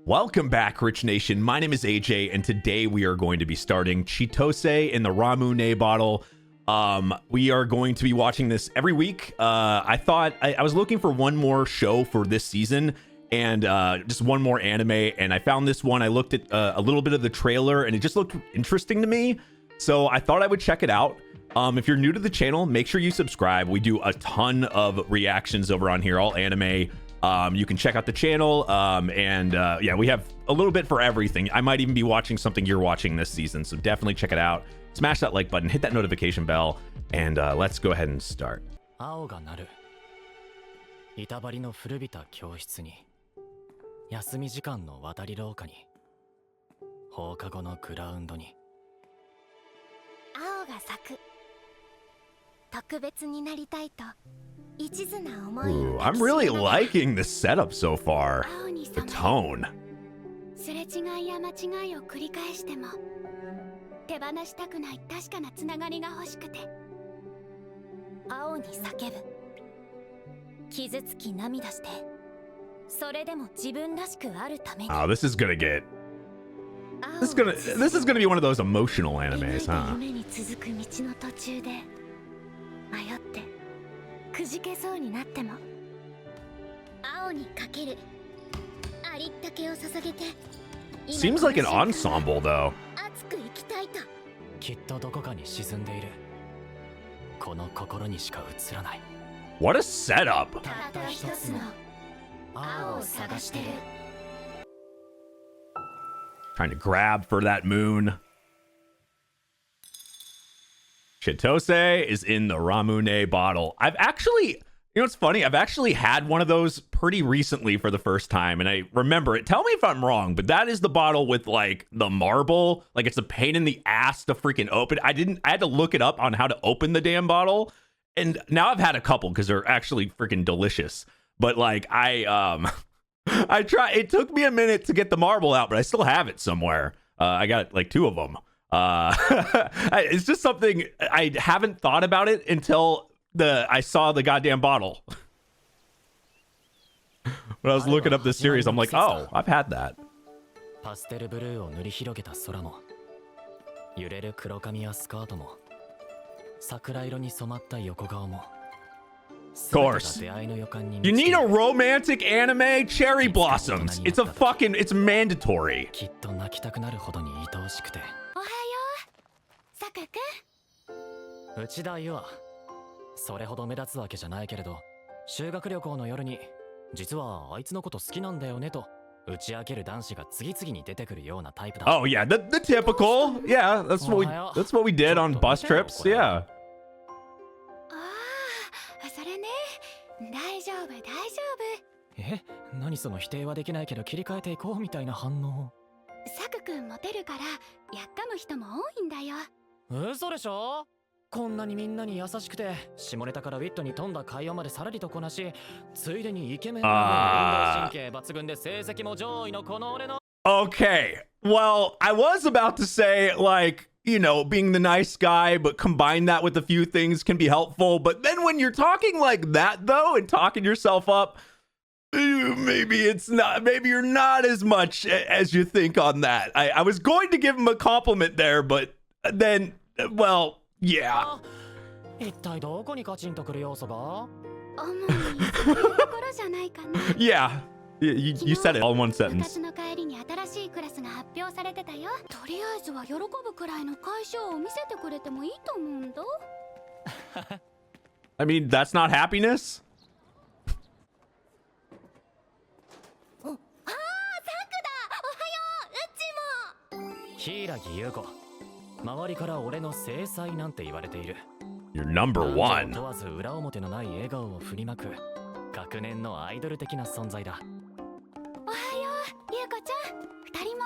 Welcome back, Rich Nation. My name is AJ, and today we are going to be starting Chitose in the Ramune bottle. We are going to be watching this every week. I thought I was looking for one more show for this season and just one more anime, and I found this one. I looked at a little bit of the trailer, and it just looked interesting to me, so I thought I would check it out. If you're new to the channel, make sure you subscribe. We do a ton of reactions over on here, all anime. You can check out the channel, yeah, we have a little bit for everything. I might even be watching something you're watching this season, so definitely check it out. Smash that like button, hit that notification bell, and let's go ahead and start. 青が鳴る板張りの古びた教室に休み時間の渡り廊下に放課後のグラウンドに青が咲く特別になりたいと一途な思い Ooh, I'm really liking the setup so far. The tone. すれ違いや間違いを繰り返しても手放したくない確かなつながりが欲しくて青に叫ぶ傷つき涙してそれでも自分らしくあるために Oh, this is gonna be one of those emotional animes, huh? 夢に続く道の途中で迷ってくじけそうになっても青にかけるありったけを捧げて Seems like an ensemble, though. 熱く生きたいときっとどこかに沈んでいるこの心にしか映らない What a setup! たった一つの青を探してる Trying to grab for that moon. Chitose is in the Ramune bottle. I've actually, you know what's funny? I've actually had one of those pretty recently for the first time, and I remember it. Tell me if I'm wrong, but that is the bottle with like the marble. Like it's a pain in the ass to freaking open. I had to look it up on how to open the damn bottle, and now I've had a couple because they're actually freaking delicious. But like I try. It took me a minute to get the marble out, but I still have it somewhere. I got like two of them. It's just something I haven't thought about it until I saw the goddamn bottle. When I was looking up this series, I'm like, oh, I've had that. パステルブルーを塗り広げた空も揺れる黒髪やスカートも桜色に染まった横顔も Of course. You need a romantic anime? Cherry Blossoms. It's mandatory. きっと泣きたくなるほどに愛おしくておはようサクくん内田優はそれほど目立つわけじゃないけれど修学旅行の夜に実はあいつのこと好きなんだよねと打ち明ける男子が次々に出てくるようなタイプだ Oh yeah, the typical. Yeah, that's what we did on bus trips. Yeah. ああそれね大丈夫大丈え何その否定はできないけど切り替えていこうみたいな反応夫サクくんモテるからやっかむ人も多いんだよ嘘でしょこんなにみんなに優しくて下ネタからウィットに富んだ会話までさらりとこなしついでにイケメンの運動神経抜群で成績も上位のこの俺の Okay. Well, I was about to say like, you know, being the nice guy, but combine that with a few things can be helpful. But then when you're talking like that though and talking yourself up, maybe you're not as much as you think on that. I was going to give him a compliment there, but then, well, yeah. 一体どこにカチンとくる要素が主にそういうところじゃないかな Yeah. You said it all in one 部 sentence. 活の帰りに新しいクラスが発表されてたよとりあえずは喜ぶくらいの解消を見せてくれてもいいと思うんだ I mean, that's not happiness. おああサクだおはよううちも柊優子周りから俺の正妻なんて言われている You're number 男女 one. 問わず裏表のない笑顔を振りまく学年のアイドル的な存在だおはようゆうこちゃん二人も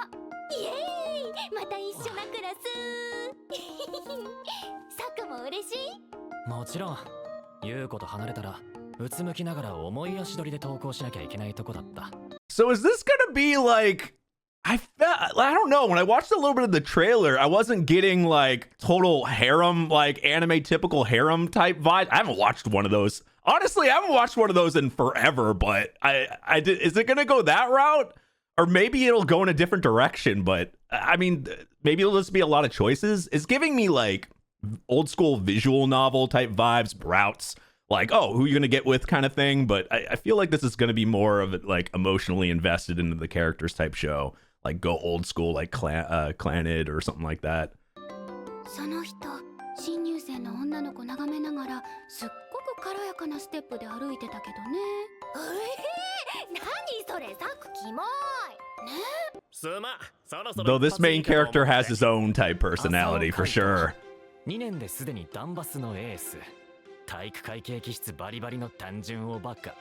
イエーイまた一緒なクラスサクも嬉しいもちろん優子と離れたらうつむきながら重い足取りで投稿しなきゃいけないとこだった So is this gonna be like I don't know. When I watched a little bit of the trailer, I wasn't getting like total harem, like anime typical harem type vibe. I haven't watched one of those. Honestly, I haven't watched one of those in forever, but I did. Is it going to go that route? or maybe it'll go in a different direction. But I mean, maybe it'll just be a lot of choices. It's giving me like old school visual novel type vibes, routes, like, oh, who you gonna get with kind of thing. But I feel like this is gonna be more of it, like emotionally invested into the characters type show, like go old school, like Clanid or something like that. その人、新入生の女の子眺めながらすっごく軽やかなステップで歩いてたけどね。何それ、さっくキモい。ね。すま、そろそろ Though this main character has his own type personality for sure. 2年ですでにダンバスのエース。体育会系気質バリバリの単純おバカ。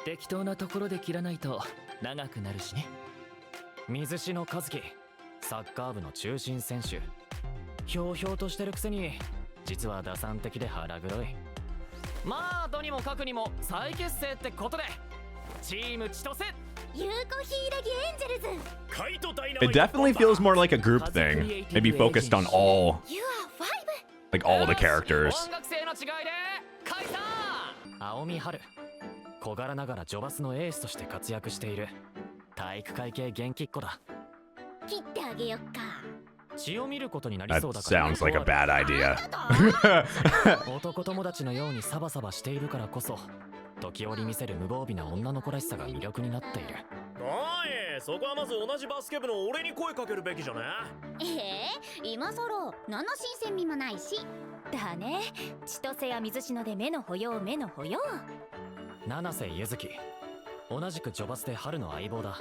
適当なところで切らないと長くなるしね。水篠和樹、サッカー部の中心選手。ひょうひょうとしてるくせに実は打算的で腹黒い。まあとにもかくにも再結成ってことでチーム千歳ユウコヒイラギエンジェルズ。 It definitely feels more like a group thing, maybe focused on all, You are five. like all the characters. 音楽性の違いで解散。青見春、小柄ながらジョバスのエースとして活躍している体育会系元気っ子だ。切ってあげよっか。血を見ることになり That そうだから、 sounds like a bad idea. 男友達のようにサバサバしているからこそ時折見せる無防備な女の子らしさが魅力になっている。おい、そこはまず同じバスケ部の俺に声かけるべきじゃね。今更何の新鮮味もないし。だね、千歳や水篠で目の保養目の保養。七瀬ゆずき、同じくジョバスで春の相棒だ。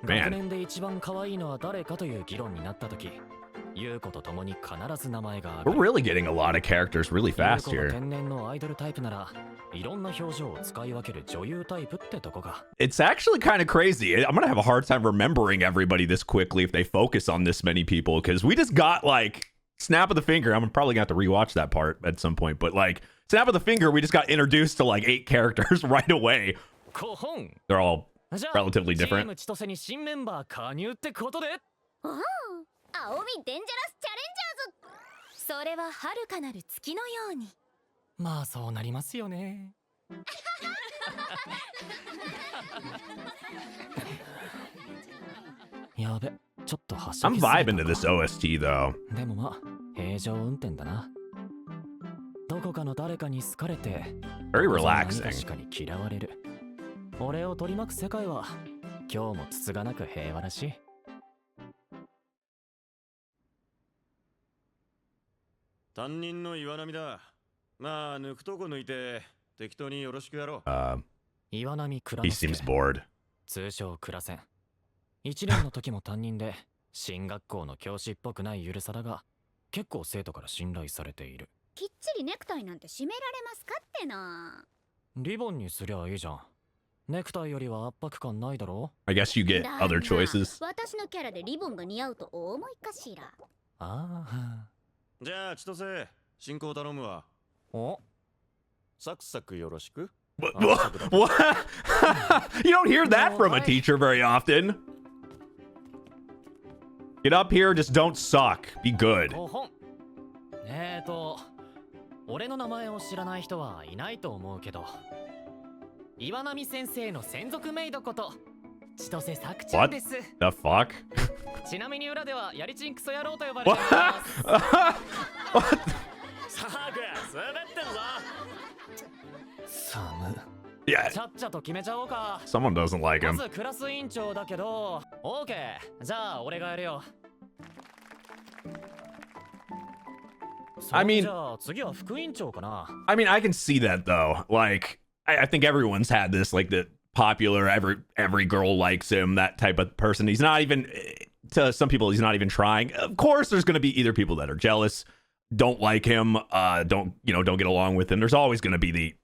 Man. 学年で一番可愛いのは誰かという議論になった時、優子と共に必ず名前が挙 We're がる。 really getting a lot of characters really 優 fast 子が here. 天然のアイドルタイプなら、いろんな表情を使い分ける女優タイプってとこが。 It's actually kind of crazy. I'm gonna have a hard time remembering everybody this quickly if they focus on this many people, because we just got like snap of the finger. I'm probably gonna have to rewatch that part at some point, but like snap of the finger, we just got introduced to like 8 characters right away. コホン。 They're all じゃあ relatively チー different. ム千歳に新メンバー加入ってことで。青みデンジャラスチャレンジャーズ。それは遥かなる月のように。まあそうなりますよね。やべ、ちょっとはしゃ I'm ぎすぎた vibing to this OST though. でもまあ平常運転だな。どこかの誰かに好かれて Very 確 relaxing. かに嫌われる。俺を取り巻く世界は今日もつつがなく平和らしい。担任の岩波だ。まあ抜くとこ抜いて適当によろしくやろう。岩波倉 He 之 seems 介、 bored. 通称倉仙。1年の時も担任で進学校の教師っぽくないゆるさだが結構生徒から信頼されている。きっちりネクタイなんて締められますかってな。リボンにすりゃいいじゃん。ネクタイよりは圧迫感ないだろ。 I guess you get だ other な choices. 私のキャラでリボンが似合うとお思いかしら。ああ。じゃあ千歳、進行頼むわ。お、サクサクよろしく。 What? What? You don't hear that from a teacher very often. Get up here, just don't suck. Be good. 5本。俺の名前を知らない人はいないと思うけど、岩波先生の専属メイドこと千歳さくちゃんです。 The fuck? ちなみに裏ではやりちんクソ野郎と呼ばれてい What? ます。 What? サーク、滑ってんぞ。寒。 Yeah, ちゃっちゃと決めちゃおうか。 someone doesn't like ま him. ずクラス委員長だけど、オーケー。じゃあ俺がやるよ。 I mean- じゃあ次は副委員長かな。 I mean, I can see that though. Like, I think everyone's had this, like the popular, every girl likes him, that type of person. He's not even, to some people, he's not even trying. Of course, there's going to be either people that are jealous, don't like him, don't get along with him. There's always going to be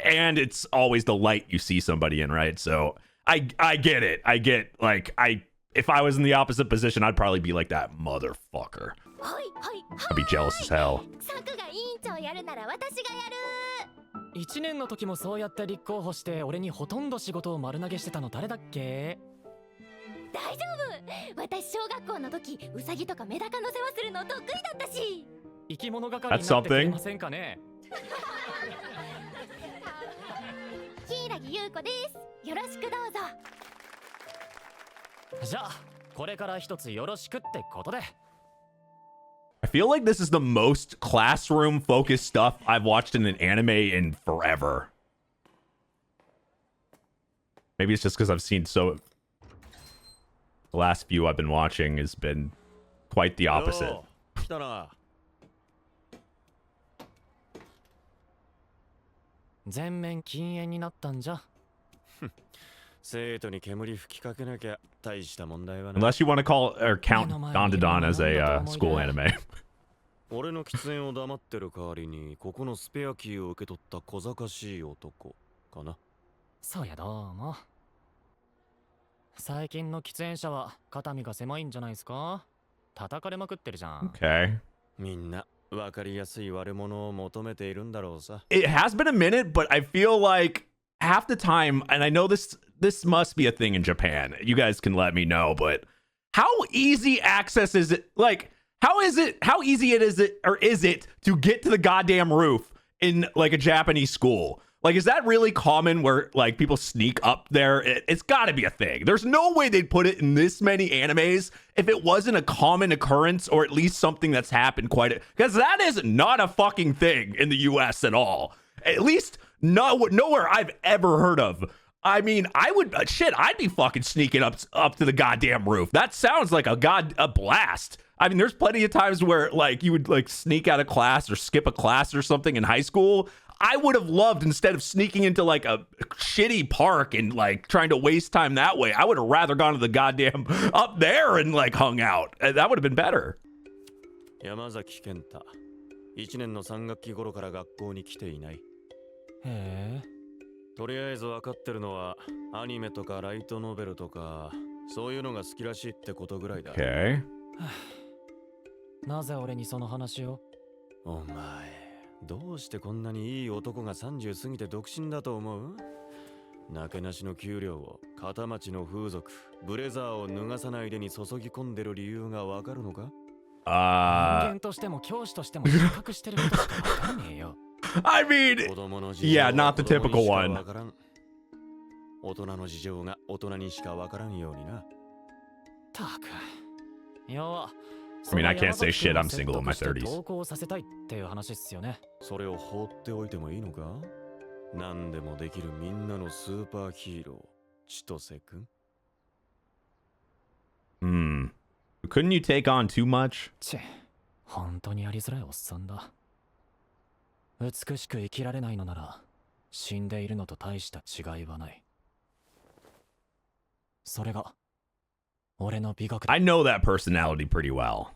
and it's always the light you see somebody in, right? So I get it. I get, like, if I was in the opposite position, I'd probably be like that motherfucker. はいはいはい。 I'd be jealous as hell. サクが委員長やるなら私がやる。 1年の時もそうやって立候補して俺にほとんど仕事を丸投げしてたの誰だっけ？大丈夫。私小学校の時ウサギとかメダカの世話するの得意だったし。生き物係になってくれませんかね？柊優子です。よろしくどうぞ。じゃあこれから一つよろしくってことで。 I feel like this is the most classroom focused stuff I've watched in an anime in forever. Maybe it's just because I've seen so. The last few I've been watching has been quite the opposite. 来たな。全面禁煙になったんじゃ。生徒に煙吹きかけなきゃ大した問題はない。 Unless you want to call or count Don to Don as a school anime. 俺の喫煙を黙ってる代わりにここのスペアキーを受け取った小賢しい男かな。そうやどうも。最近の喫煙者は肩身が狭いんじゃないですか。叩かれまくってるじゃん。 Okay. みんな分かりやすい悪者を求めているんだろうさ。 It has been a minute, but I feel like half the time, and I know this must be a thing in Japan. You guys can let me know, but how easy access is it? Like, how easy is it to get to the goddamn roof in like a Japanese school? Like, is that really common where like people sneak up there? It's got to be a thing. There's no way they'd put it in this many animes if it wasn't a common occurrence, or at least something that's happened because that is not a fucking thing in the US at all. At least nowhere I've ever heard of. I mean, I'd be fucking sneaking up to the goddamn roof. That sounds like a blast. I mean, there's plenty of times where like you would like sneak out of class or skip a class or something in high school. I would have loved, instead of sneaking into like a shitty park and like trying to waste time that way, I would have rather gone to the goddamn up there and like hung out. That would have been better. 山崎健太、1年の3学期頃から学校に来ていない。へえ。とりあえず分かってるのはアニメとかライトノベルとかそういうのが好きらしいってことぐらいだ。 Okay. なぜ俺にその話を？お前、どうしてこんなにいい男が30過ぎて独身だと思う？なけなしの給料を片町の風俗、ブレザーを脱がさないでに注ぎ込んでる理由がわかるのか？人間としても教師としても比較してることしかわかんねえよ。I mean, yeah, not the typical one. 大人の事情が大人にしかわからんようにな。たく。要は。I mean, I can't say shit. I'm single in my 30s. 投稿させたいっていう話っすよね。それを放っておいてもいいのか？何でもできるみんなのスーパーヒーロー、千歳くん。Couldn't you take on too much? 本当にやりづらいおっさんだ。美しく生きられないのなら死んでいるのと大した違いはない。それが俺の美学だ。 I know that personality pretty well.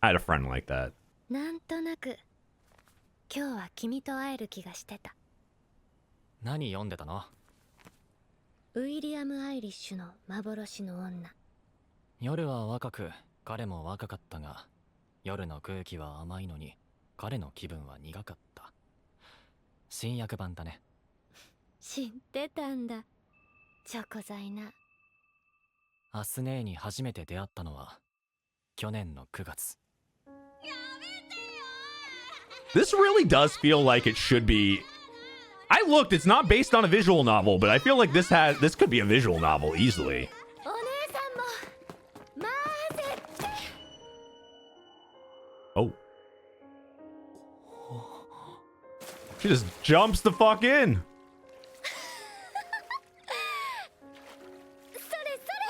I had a friend like that. なんとなく今日は君と会える気がしてた。何読んでたの？ウィリアム・アイリッシュの幻の女。夜は若く彼も若かったが、夜の空気は甘いのに彼の気分は苦かった。新訳版だね。知ってたんだ。チョコ材な。アスネーに初めて出会ったのは去年の9月。This really does feel like it should be. I looked, it's not based on a visual novel, but I feel like this could be a visual novel easily. お姉さんも混ぜて。 Oh. She just jumps the fuck in. それそれ。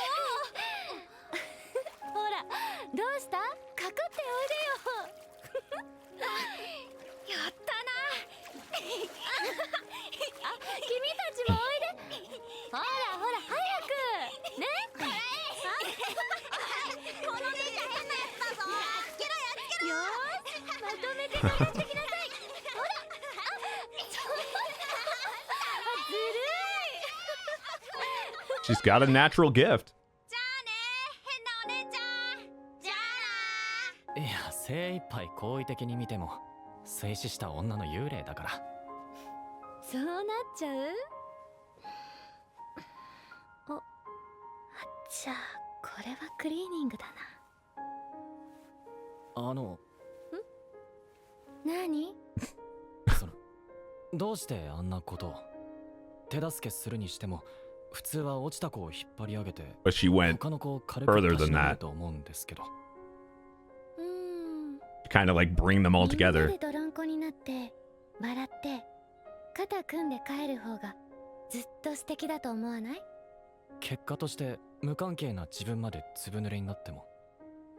ほら、どうした？かかっておいでよ。やったな。あ、君たちもおいで。ほらほら早く。ね。この姉ちゃん変なやつだぞ。つけろやつけろ。よーし、まとめてかかってきなさい。ほら。ずるい。 She's got a natural gift. じゃあね、変なお姉ちゃん。じゃあな。いや、精一杯好意的に見ても静止した女の幽霊だから。そうなっちゃう？お、じゃあこれはクリーニングだな。何？そのどうしてあんなことを？手助けするにしても普通は落ちた子を引っ張り上げて But she went 他の子を軽く further たし than なめ that. ると思うんですけど。Kind of like bring them all みんな together. で泥んこになって笑って肩組んで帰る方がずっと素敵だと思わない？結果として無関係な自分までずぶ濡れになっても、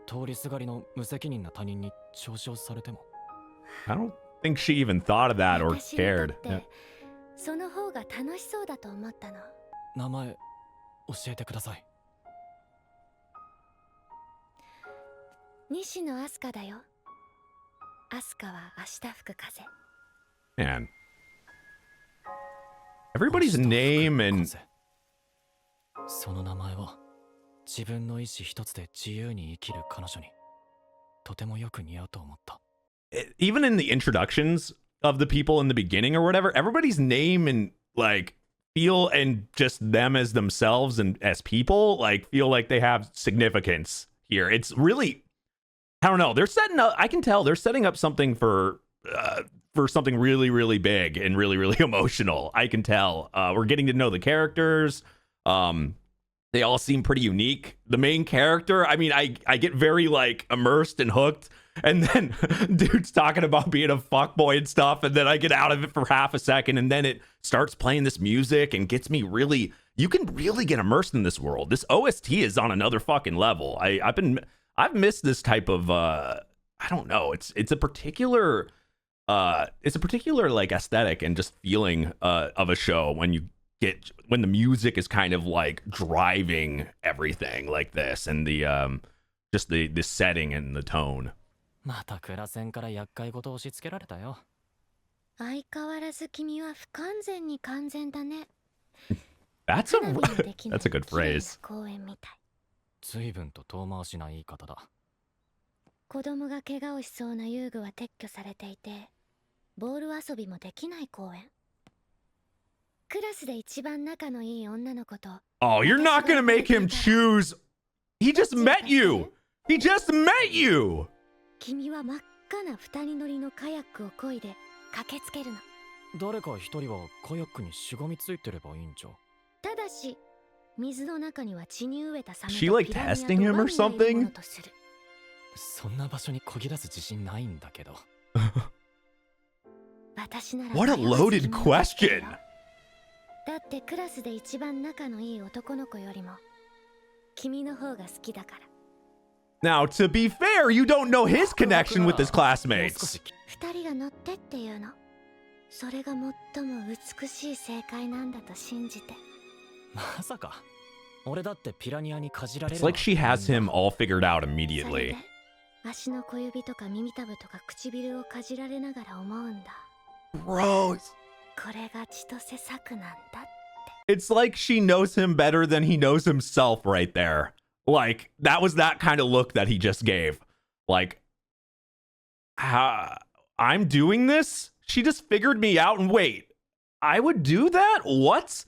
通りすがりの無責任な他人に嘲笑されても。I don't think she even thought of that or 私にと cared. って Yeah. その方が楽しそうだと思ったの。名前教えてください。西野飛鳥だよ。飛鳥は明日吹く風。Man. Everybody's name and その名前は自分の意志一つで自由に生きる彼女にとてもよく似合うと思った。even in the introductions of the people in the beginning or whatever, everybody's name and like feel and just them as themselves and as people like feel like they have significance here. It's really, I don't know. They're setting up. I can tell they're setting up something for something really, really big and really, really emotional. I can tell. We're getting to know the characters. They all seem pretty unique. The main character, I mean, I get very like immersed and hooked. And then dude's talking about being a fuckboy and stuff. And then I get out of it for half a second. And then it starts playing this music and gets me really, you can really get immersed in this world. This OST is on another fucking level. I've missed this type of, I don't know. It's a particular like aesthetic and just feeling of a show when the music is kind of like driving everything like this and the just the setting and the tone. またクラセンから厄介事を押し付けられたよ。相変わらず君は不完全に完全だね。 That's a good phrase. 公園みたい。随分と遠回しな言い方だ。子供が怪我をしそうな遊具は撤去されていて、ボール遊びもできない公園。クラスで一番仲のいい女の子と。Oh, you're not gonna make him choose. He just met you. He just met you. 君は真っ赤な二人乗りのカヤックを漕いで駆けつけるの。誰か一人はカヤックにしがみついてればいいんじゃ。ただし、水の中には血に飢えたサメ She と like ピラニアと testing him or ワニがいるも something? のとする。そんな場所にこぎ出す自信ないんだけど。私なら What a loaded question. だってクラスで一番仲のいい男の子よりも君の方が好きだから。 Now, to be fair, you don't know his connection with his classmates. 二人が乗ってっていうの。それが最も美しい正解なんだと信じて。まさか。俺だってピラニアにかじられる。 It's like she has him all figured out それ immediately. で足の小指とか耳たぶとか唇をかじられながら思うんだ。 Gross. これが千歳作なんだ。 It's like she knows him better than he knows himself right there. Like, that was that kind of look that he just gave. Like, I'm doing this? She just figured me out and wait, I would do that? What?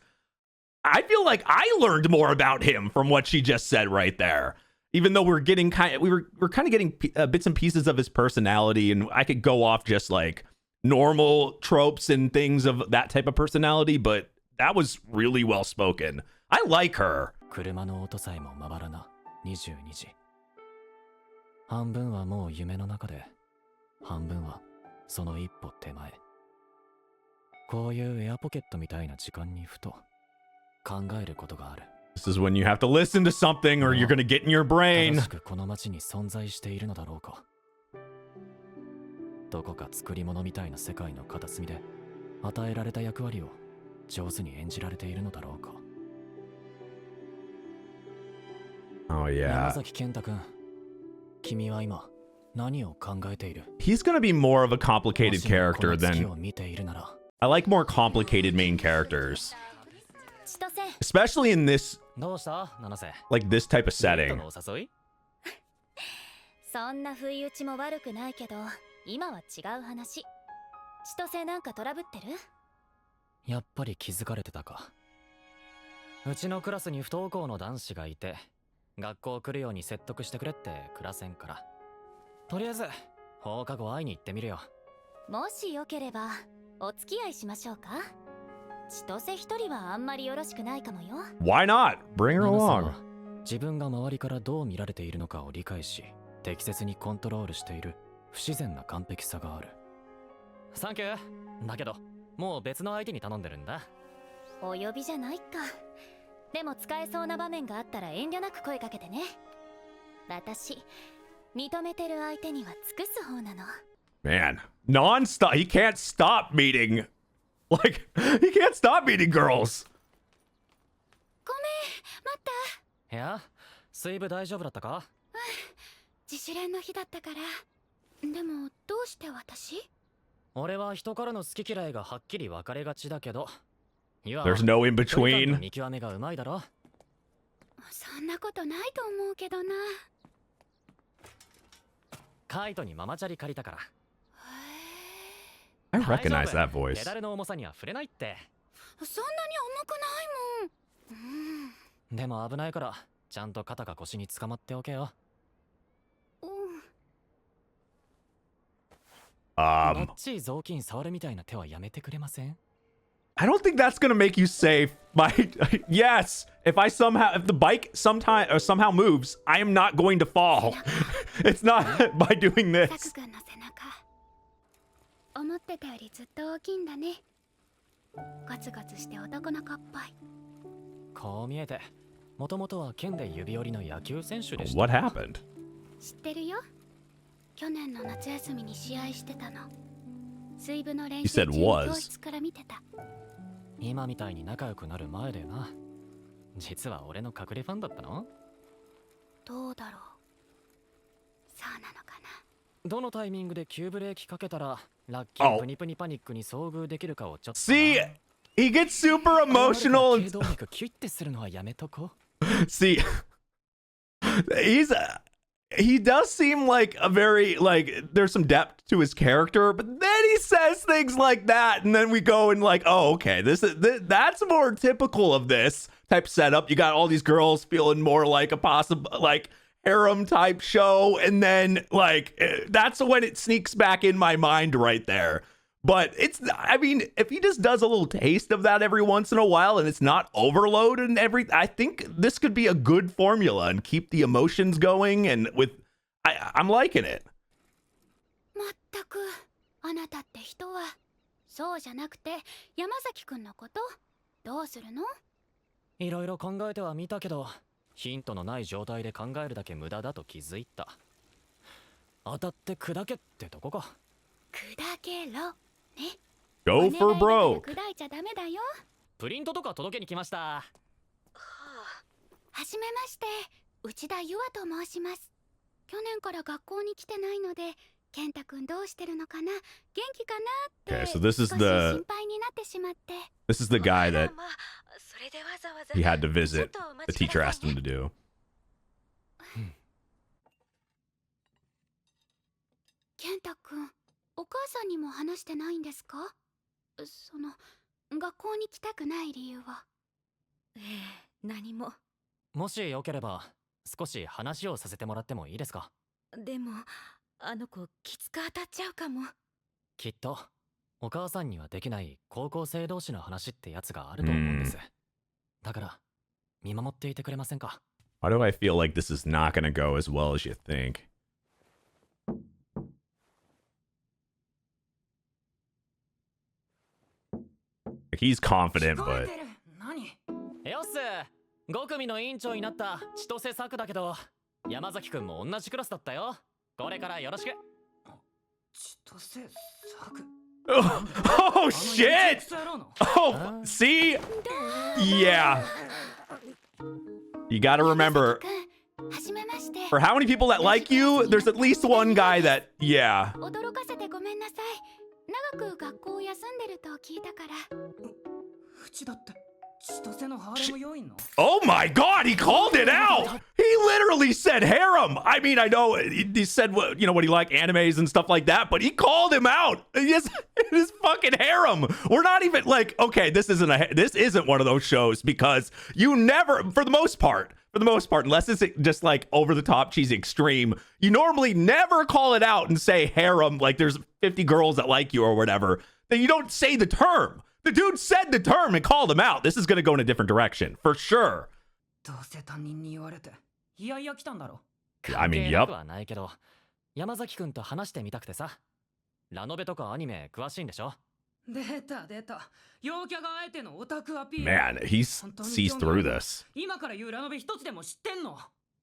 I feel like I learned more about him from what she just said right there. Even though we're getting we're kind of getting bits and pieces of his personality, and I could go off just like normal tropes and things of that type of personality, but that was really well spoken. I like her. 車の音さえもまばらな22時。半分はもう夢の中で、半分はその一歩手前。こういうエアポケットみたいな時間にふと考えることがある。This is when you have to listen to something or you're gonna get in your brain. 正しくこの街に存在しているのだろうか。どこか作り物みたいな世界の片隅で与えられた役割を上手に演じられているのだろうか。Oh 山 yeah. 崎健太君、君は今何を考えている？ He's gonna be more of a complicated もしもこ character の月 than を見ているなら。 I like more complicated main characters, 千歳。 especially in this どうした七瀬？ like this type of デート setting. のお誘い？そんな不意打ちも悪くないけど、今は違う話。千歳なんかトラブってる？やっぱり気づかれてたか。うちのクラスに不登校の男子がいて、学校来るように説得してくれってクラセンから。とりあえず放課後会いに行ってみるよ。もしよければお付き合いしましょうか。千歳一人はあんまりよろしくないかもよ。 Why not? Bring her ナナさん along. は自分が周りからどう見られているのかを理解し適切にコントロールしている不自然な完璧さがある。サンキュー。だけどもう別の相手に頼んでるんだ。お呼びじゃないか。でも使えそうな場面があったら遠慮なく声かけてね。私認めてる相手には尽くす方なの。 Man, non-stop. He can't stop meeting. Like, he can't stop meeting girls. ごめん、待った。いや、水分大丈夫だったか？自主練の日だったから。でもどうして私？俺は人からの好き嫌いがはっきり分かれがちだけど、There's no in 距離感の between. 見極めがうまいだろ。そんなことないと思うけどな。カイトにママチャリ借りたから。I recognize 大 that 丈夫。 voice. ペダルの重さには触れないって。そんなに重くないもん。でも危ないからちゃんと肩か腰に捕まっておけよ。バッチリ雑巾触るみたいな手はやめてくれません？ I don't think that's gonna make you safe. My yes, if the bike somehow moves, I am not going to fall. It's not by doing サ this. ク君の背中思ってたよりずっと大きいんだね。ガツガツして男の子っぽい。こう見えてもともとは県で指折りの野球選手でした。 What happened? 知ってるよ。去年の夏休みに試合してたの。水部の練 You 習 said 中に was. 教室から見てた。今みたいに仲良くなる前でな。実は俺の隠れファンだったの？どうだろう。そうなのかな。どのタイミングで急ブレーキかけたらラッキープニプニパニックに遭遇できるかをちょっと。See, he gets super emotional. 頸動脈キュッてするのはやめとこ。See, he does seem like a very there's some depth to his character, but then he says things like that, and then we go and like, oh, okay, that's more typical of this type setup. You got all these girls feeling more like a possible harem type show, and then that's when it sneaks back in my mind right there. But if he just does a little taste of that every once in a while and it's not overload and I think this could be a good formula and keep the emotions going and I'm liking it. まったくあなたって人はそうじゃなくて山崎くんのことどうするの？いろいろ考えてはみたけどヒントのない状態で考えるだけ無駄だと気づいた。当たって砕けってとこか。砕けろね。 Go for お願いだから broke. 砕いちゃダメだよ。プリントとか届けに来ました。はじめまして、内田優愛と申します。去年から学校に来てないので健太くんどうしてるのかな、元気かなって Okay, so this is 少し the 心配になってしまって。 this is the guy that まあそれでわざわざ he had to visit. ちょっとお待 The ちく teacher ださ asked い him to do. 健太くん、お母さんにも話してないんですか？その学校に来たくない理由は。何も。もしよければ少し話をさせてもらってもいいですか？でもあの子きつく当たっちゃうかも。きっとお母さんにはできない高校生同士の話ってやつがあると思うんです。だから見守っていてくれませんか？ Why do I feel like this is not going to go as well as you think? He's confident, but よっす。5組の委員長になった千歳作だけど山崎くんも同じクラスだったよ。これからよろしく。千歳作。 oh shit! Oh, see? Yeah. You got to remember, はじめまして。 for how many people that like you, there's at least one guy that, yeah. 驚かせてごめんなさい。長く学校を休んでると聞いたから。うちだって千歳のハーレム要員の。 Oh my god, he called it out! He literally said harem! I mean, I know he said what he liked, animes and stuff like that, but he called him out! Yes, it is fucking harem! We're not even okay, this isn't one of those shows because you never, for the most part, unless it's just over the top cheesy extreme, you normally never call it out and say harem, like there's 50 girls that like you or whatever. Then you don't say the term. The dude said the term and called him out. This is gonna go in a different direction for sure. どうせ担任に言われていやいや来たんだろ。 I mean, 関係な yup. くはないけど、山崎くんと話してみたくてさ。ラノベとかアニメ詳しいんでしょ？出た出た。陽キャがあえてのオタクアピール。 Man, he sees through this. 今から言うラノベ一つでも知ってんの？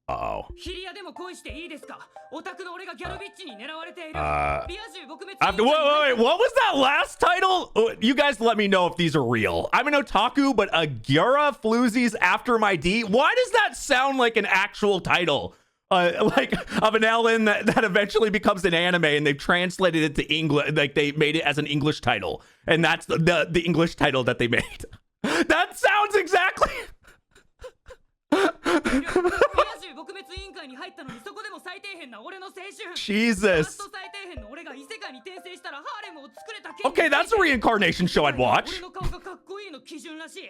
Uh-oh. ヒリアでも恋していいですか？オタクの俺がギャルビッチに狙われている。リ Uh, ア充撲滅。 wait, what was that last title? You guys let me know if these are real. I'm an otaku, but Agyura Floozies After My D? Why does that sound like an actual title? Like of an LN that eventually becomes an anime and they've translated it to English, like they made it as an English title. And that's the English title that they made. That sounds exactly... リア充撲滅委員会に入ったのにそこでも最底辺な俺の青春。 Jesus. 最底辺の俺が異世界に転生したらハーレムを作れた。 Okay, that's a reincarnation show I'd watch. 俺の顔がかっこいいの基準らしい。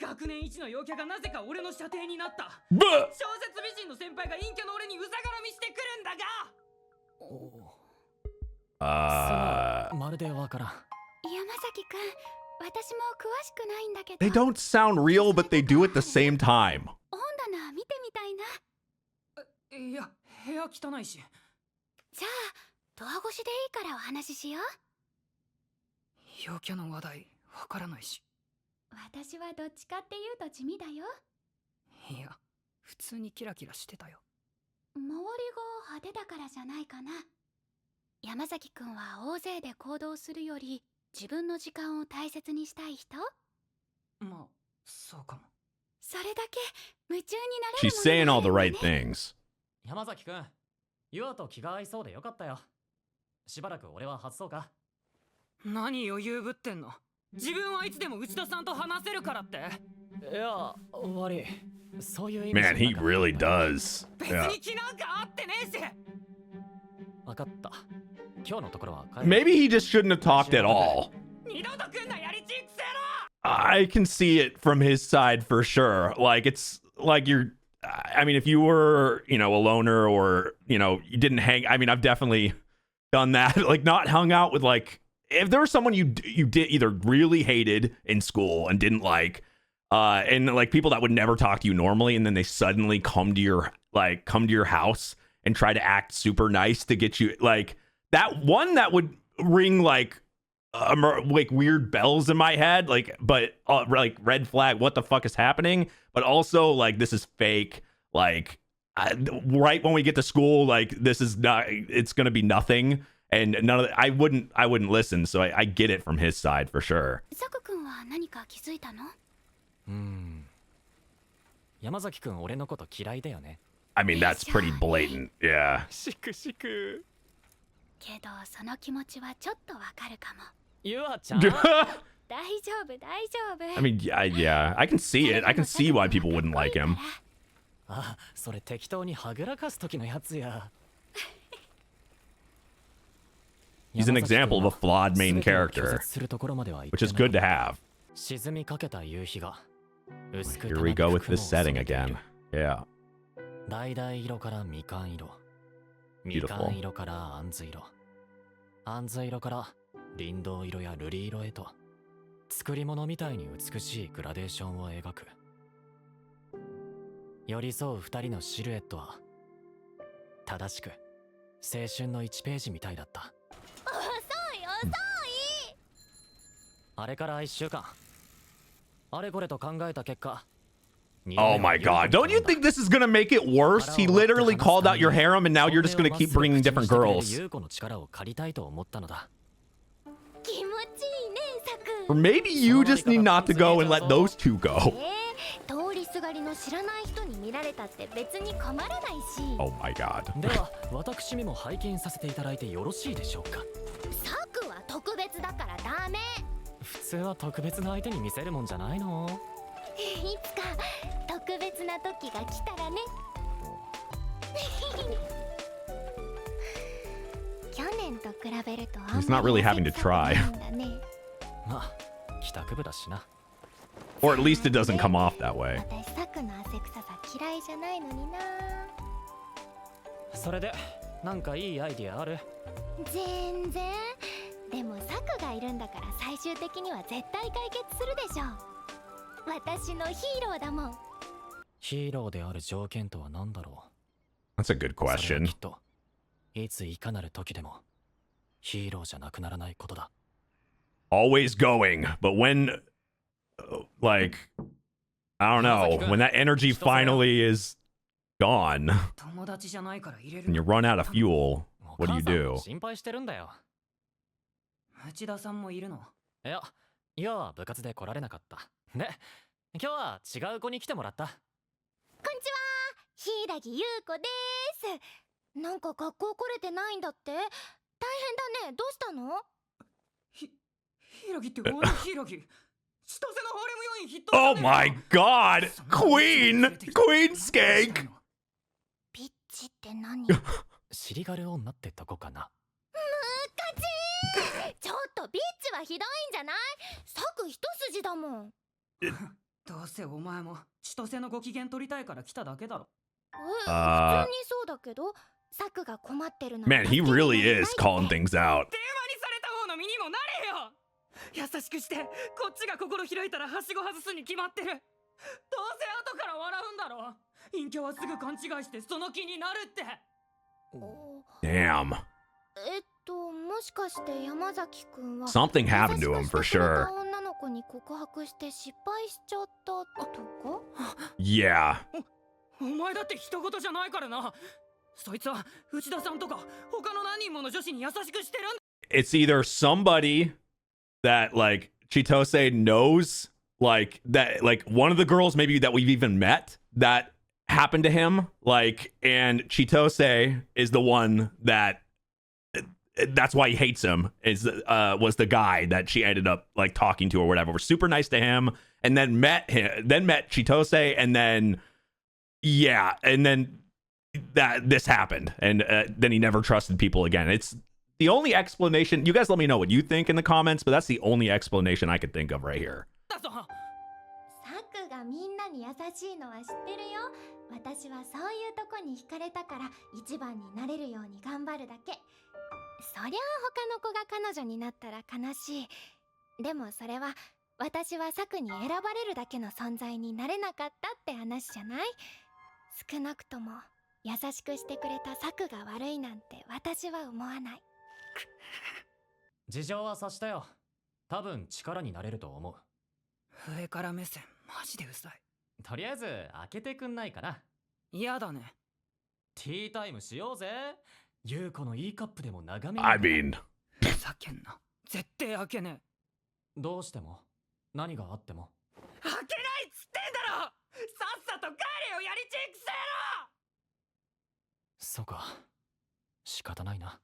学年一の陽キャがなぜか俺の射程になった。 Buh. 小説美人の先輩が陰キャの俺にうざがらみしてくるんだが。まるでわからん。山崎くん、私も詳しくないんだけど。 They don't sound real, but they do at the same time. 本棚見てみたいな。いや、部屋汚いし。じゃあ、ドア越しでいいからお話ししよう。陽キャの話題わからないし。私はどっちかっていうと地味だよ。いや、普通にキラキラしてたよ。周りが派手だからじゃないかな。山崎くんは大勢で行動するより自分の時間を大切にしたい人？まあ、そうかも。それだけ夢中になれる She's も saying の all the があ right るんだね。 things. 山崎くん、ユアと気が合いそうでよかったよ。しばらく俺は外そうか。何余裕ぶってんの？自分はいつでも内田さんと話せるからって。いや、悪い。そういう意味じゃ Man, な he かった。 really does. 別 Yeah. に気なんかあってねえし。わかった。今日のところは帰る。 Maybe he just shouldn't have talked at all. 二度と来んなやりちんくせろ。 I can see it from his side for sure. Like, it's like I mean, if you were, a loner or, you didn't hang, I mean, I've definitely done that. Like, not hung out with, like, if there was someone you did either really hated in school and didn't like, and like people that would never talk to you normally, and then they suddenly come to your house and try to act super nice to get you, like, that one that would ring like weird bells in my head, like, but like red flag, what the fuck is happening? But also like, this is fake. Like, right when we get to school, like, this is not, it's gonna be nothing, and none of I wouldn't listen. So I get it from his side for sure. サク君は何か気づいたの？山崎くん俺のこと嫌いだよね。 I mean, that's pretty blatant. Yeah. しくしく。けどその気持ちはちょっとわかるかも。ユアちゃん。大丈夫大丈夫。 I mean, yeah, I can see it. I can see why people wouldn't like him. あ、それ適当にはぐらかす時のやつや。 He's an example of a flawed main character, which is good to have. 沈みかけた夕日が薄く Here we go with this setting again. Yeah. 橙色からみかん色、みかん色からあんず色、あんず色から林道色や瑠璃色へと作り物みたいに美しいグラデーションを描く。寄り添う二人のシルエットは正しく青春の1ページみたいだった。遅い遅い。あれから1週間、あれこれと考えた結果、 Oh my god. Don't you think this is gonna make it worse? He literally called out your harem and now you're just gonna keep bringing different girls. 優子の力を借りたいと思ったのだ。気持ちいいね、サク。 Or maybe you just need not to go and let those two go. 通りすがりの知らない人に見られたって別に困らないし。 Oh my god. では私めも拝見させていただいてよろしいでしょうか。サクは特別だからダメ。普通は特別な相手に見せるもんじゃないの？いつか特別な時が来たらね。去年と比べるとあんまり He's not really having to try. まあ帰宅部だしな。 Or at least it doesn't come off that way. 私サクの汗臭さ嫌いじゃないのにな。それでなんかいいアイディアある？全然。でもサクがいるんだから最終的には絶対解決するでしょ。私のヒーローだもん。ヒーローである条件とは何だろ That's a good う。それは question. きっといついかなる時でもヒーローじゃなくならないことだ。 Always going, but when, like, I don't know, when that energy finally is gone 友達じゃないから入れる and you run out of fuel, what do you お母さん do? も心配してるんだよ。内田さんもいるの？いや、今は部活で来られなかった。で、今日は違う子に来てもらった。こんにちは、柊優子です。なんか学校来れてないんだって。大変だね。どうしたの？柊って俺の柊。千歳のハーレム要員ヒット。 Oh my god! Queen! Queen Skank! ピッチって何？尻軽女ってとこかな。ちょっとビッチはひどいんじゃない？策一筋だもん。どうせお前も千歳のご機嫌取りたいから来ただけだろ。普通にそうだけど、策が困ってるの。 Man, he really is calling things out. 電話にされた方の身にもなれよ。優しくしてこっちが心開いたらはしご外すに決まってる。どうせ後から笑うんだろ。隠居はすぐ勘違いしてその気になるって。Damn. もしかして山崎くんは Something happened to him for sure. 女の子に告白して失敗しちゃったとか？ Yeah. お前だって人事じゃないからな。そいつは内田さんとか他の何人もの女子に優しくしてるんだ。 It's either somebody that, like, Chitose knows, like, that, like, one of the girls maybe that we've even met that happened to him, like, and Chitose is the one that's why he hates him, was the guy that she ended up, like, talking to or whatever. We're super nice to him, and then met Chitose, and then, yeah, and then this happened, and then he never trusted people again. It's the only explanation. You guys let me know what you think in the comments, but that's the only explanation I could think of right here. サクがみんなに優しいのは知ってるよ。私はそういうとこに惹かれたから一番になれるように頑張るだけ。そりゃあ他の子が彼女になったら悲しい。でもそれは私はサクに選ばれるだけの存在になれなかったって話じゃない？少なくとも優しくしてくれたサクが悪いなんて私は思わない。事情は察したよ。多分力になれると思う。上から目線マジでうざい。とりあえず開けてくんないかな。嫌だね。ティータイムしようぜ。優子のいいカップでも眺め I mean, ふざけんな。絶対開けねえ。どうしても何があっても開けないっつってんだろ。さっさと帰れよ、やりちんくせえな。そうか、仕方ないな。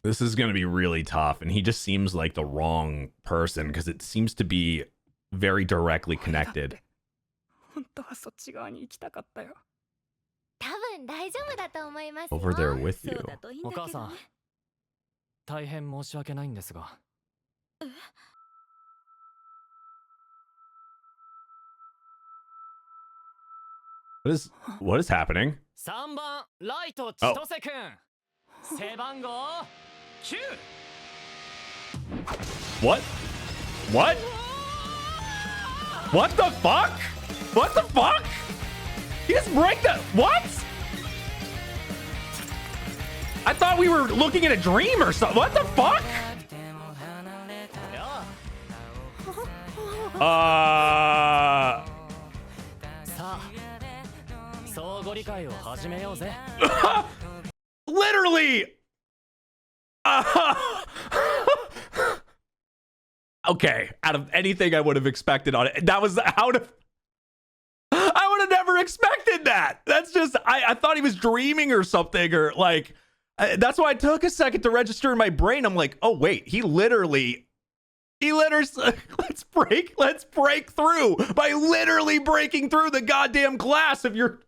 this is going to be really tough, and he just seems like the wrong person because it seems to be very directly connected. 本当はそっち側に行きたかったよ。多分大丈夫だと思いますよ。 Over there with そう you. だといいんだけどね。お母さん、大変申し訳ないんですが。What is happening? 3番ライト千歳くん、背番号9。 What? What? What the fuck? What the fuck? He just break the what? I thought we were looking at a dream or something. What the fuck? さあ、相互理解を始めようぜ。Literally. Okay, out of anything I would have expected on it, that was out of. I would have never expected that. That's just I thought he was dreaming or something, or like that's why it took a second to register in my brain. I'm like, oh wait, he literally let's break through by literally breaking through the goddamn glass of your.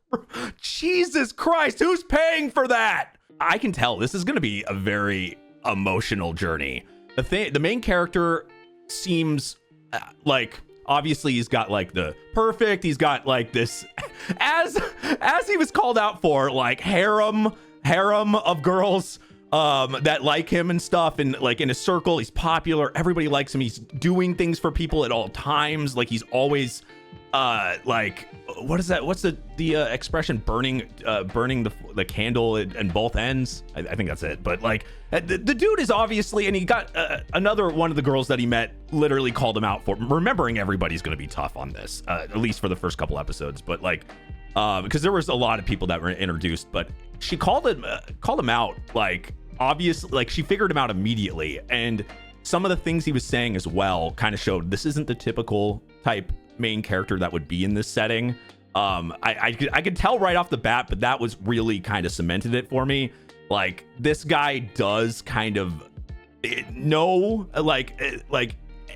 Jesus Christ, who's paying for that? I can tell this is going to be a very emotional journey. The main character seems like, obviously he's got like the perfect, he's got like this as he was called out for, like harem of girls, that like him and stuff, and like in a circle, he's popular. Everybody likes him. He's doing things for people at all times. Like he's always like, what is that? What's the expression? Burning the candle in both ends. I think that's it. But like the dude is obviously, and he got another one of the girls that he met literally called him out for remembering everybody's going to be tough on this, at least for the first couple episodes. But like, because there was a lot of people that were introduced, but she called him out, like obviously, like she figured him out immediately. And some of the things he was saying as well kind of showed this isn't the typical type main character that would be in this setting. I could tell right off the bat, but that was really kind of cemented it for me. Like this guy does kind of know, like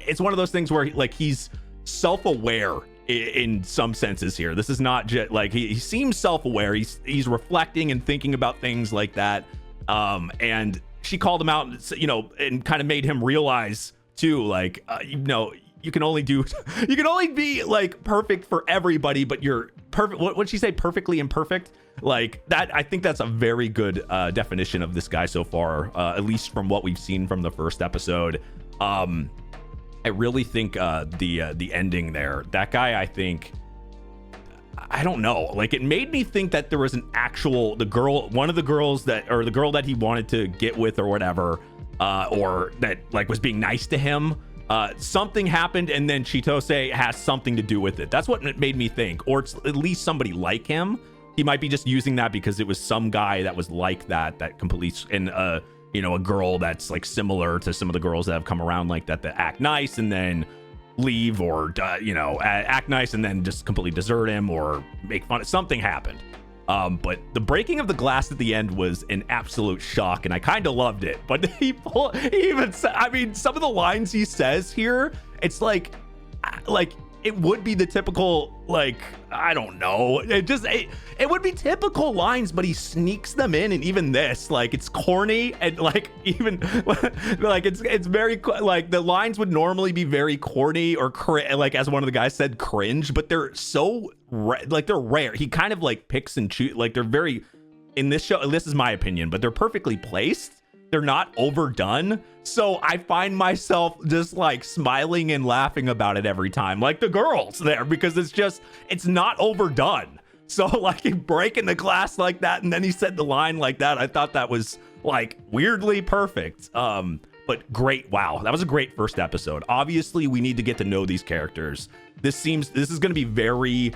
it's one of those things where he's self-aware in some senses here. This is not just like he seems self-aware. He's reflecting and thinking about things like that. And she called him out, you know, and kind of made him realize too, like, you know, you can only be like perfect for everybody, but you're perfect. What'd she say? Perfectly imperfect. Like that. I think that's a very good definition of this guy so far, at least from what we've seen from the first episode. I really think the ending there, that guy, I think, I don't know, like it made me think that there was an actual, one of the girls the girl that he wanted to get with or whatever, or that like was being nice to him. Something happened, and then Chitose has something to do with it. That's what it made me think, or it's at least somebody like him. He might be just using that because it was some guy that was like that completely, and you know, a girl that's like similar to some of the girls that have come around like that act nice and then leave, or you know, act nice and then just completely desert him or make fun of something happened. But the breaking of the glass at the end was an absolute shock, and I kind of loved it. But he even said, I mean, some of the lines he says here, it's like it would be the typical, like, I don't know, it would be typical lines, but he sneaks them in. And even this, like, it's corny, and like even like it's very, like, the lines would normally be very corny or like, as one of the guys said, cringe, but they're so like they're rare. He kind of like picks and choose, like they're very, in this show, this is my opinion, but they're perfectly placed. They're not overdone. So I find myself just like smiling and laughing about it every time, like the girls there, because it's not overdone. So like breaking the glass like that, and then he said the line like that, I thought that was like weirdly perfect. But great. Wow, that was a great first episode. Obviously we need to get to know these characters. This is going to be very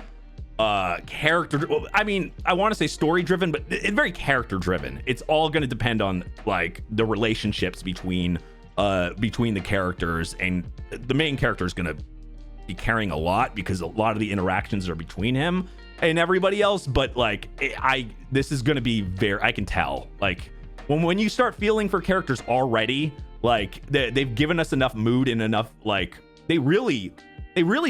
character, I mean, I want to say story driven, but it's very character driven. It's all going to depend on like the relationships between the characters, and the main character is going to be carrying a lot because a lot of the interactions are between him and everybody else. But like this is going to be very, I can tell, like when you start feeling for characters already, like they've given us enough mood and enough, like they really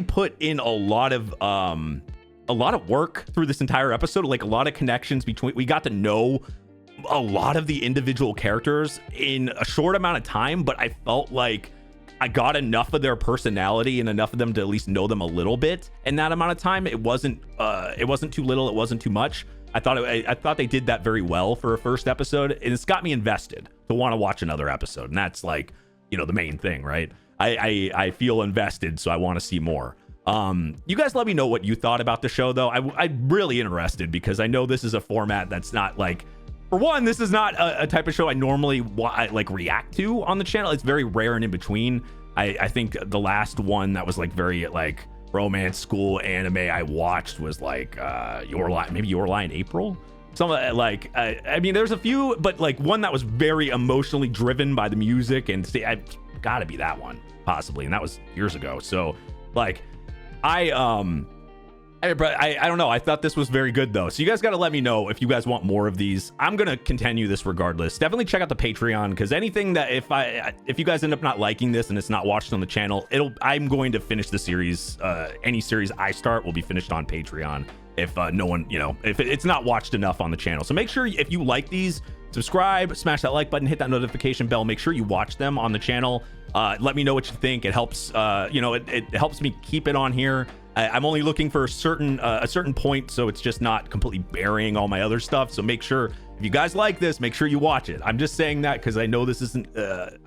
put in a lot of work through this entire episode, like a lot of connections between, we got to know a lot of the individual characters in a short amount of time, but I felt like I got enough of their personality and enough of them to at least know them a little bit in that amount of time. It wasn't too little, it wasn't too much. I thought they did that very well for a first episode, and it's got me invested to want to watch another episode, and that's like, you know, the main thing, right? I feel invested, so I want to see more. You guys let me know what you thought about the show, though. I'm really interested, because I know this is a format that's not like, for one, this is not a type of show I normally like react to on the channel. It's very rare and in between. I think the last one that was like very like romance school anime I watched was like Your Lie in April. Some like I mean, there's a few, but like one that was very emotionally driven by the music, and I gotta be that one possibly, and that was years ago. So like I don't know. I thought this was very good, though. So you guys got to let me know if you guys want more of these. I'm going to continue this regardless. Definitely check out the Patreon, because anything that if you guys end up not liking this and it's not watched on the channel, I'm going to finish the series. Any series I start will be finished on Patreon if no one, you know, if it's not watched enough on the channel. So make sure if you like these, subscribe, smash that like button, hit that notification bell. Make sure you watch them on the channel. Let me know what you think. It helps, you know, it helps me keep it on here. I'm only looking for a certain point, so it's just not completely burying all my other stuff. So make sure If you guys like this, make sure you watch it. I'm just saying that because I know this isn't,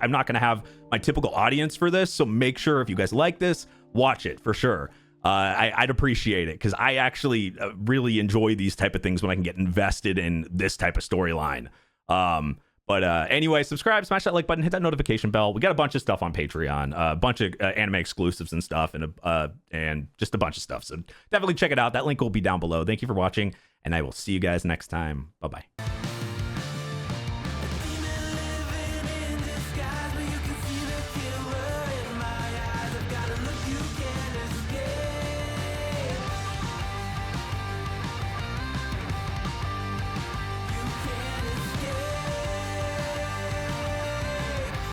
I'm not going to have my typical audience for this. So make sure if you guys like this, watch it for sure. I'd appreciate it because I actually really enjoy these type of things when I can get invested in this type of storyline. But anyway, subscribe, smash that like button, hit that notification bell. We got a bunch of stuff on Patreon, a bunch of anime exclusives and stuff, and just a bunch of stuff. So definitely check it out. That link will be down below. Thank you for watching, and I will see you guys next time. Bye-bye.